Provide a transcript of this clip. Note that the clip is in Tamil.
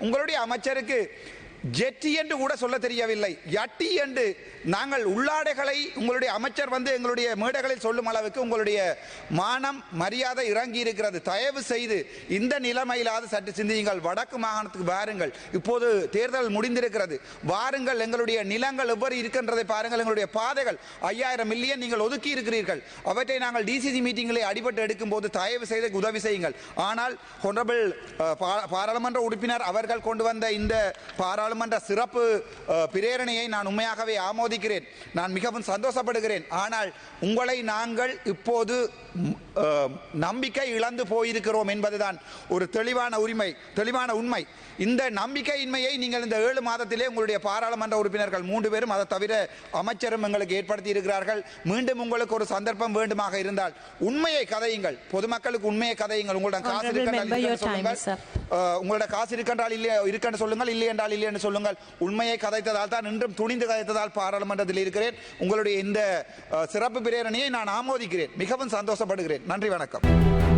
உங்களுடைய அமைச்சருக்கு ஜெட்டி என்று கூட சொல்ல தெரியவில்லை, யட்டி என்று. நாங்கள் உள்ளாடைகளை உங்களுடைய அமைச்சர் வந்து எங்களுடைய மேடைகளில் சொல்லும் அளவுக்கு உங்களுடைய மானம் மரியாதை இறங்கி இருக்கிறது. தயவு செய்து இந்த நிலைமையிலாவது சற்று சிந்தியுங்கள். வடக்கு மாகாணத்துக்கு வாருங்கள், இப்போது தேர்தல் முடிந்திருக்கிறது. வாருங்கள், எங்களுடைய நிலங்கள் எவ்வாறு இருக்கின்றதை பாருங்கள். எங்களுடைய பாதைகள் 5000 மில்லியன் நீங்கள் ஒதுக்கி இருக்கிறீர்கள். அவற்றை நாங்கள் டிசிசி மீட்டிங்களை அடிபட்டு எடுக்கும் போது தயவு செய்து உதவி செய்யுங்கள். ஆனால் ஹொனரபிள் பாராளுமன்ற உறுப்பினர் அவர்கள் கொண்டு வந்த இந்த பாராளுமன்ற சிறப்பு பிரேரணையை நான் உண்மையாகவே ஆமோதிக்கிறேன். நான் மிகவும் சந்தோஷப்படுகிறேன். ஆனால் உங்களை நாங்கள் இப்போது நம்பிக்கை இழந்து போயிருக்கிறோம் என்பதுதான் ஒரு தெளிவான உண்மை. இந்த நம்பிக்கையின்மையை நீங்கள் இந்த 7 மாதத்திலே உங்களுடைய பாராளுமன்ற உறுப்பினர்கள் 3 பேரும், அதை தவிர அமைச்சரும் எங்களுக்கு ஏற்படுத்தி இருக்கிறார்கள். மீண்டும் உங்களுக்கு ஒரு சந்தர்ப்பம் வேண்டுமாக இருந்தால் உண்மையை கதையுங்கள், பொதுமக்களுக்கு உண்மையை கதையுங்கள். உங்களோட காசு உங்களோட காசு இருக்கின்றால் இருக்கென்று சொல்லுங்கள், இல்லை என்றால் இல்லை என்று சொல்லுங்கள். உண்மையை கதைத்ததால் தான், இன்றும் துணிந்து கதைத்ததால் பாராளுமன்றத்தில் இருக்கிறேன். உங்களுடைய இந்த சிறப்பு பிரேரணையை நான் ஆமோதிக்கிறேன், மிகவும் சந்தோஷப்படுகிறேன். நன்றி, வணக்கம்.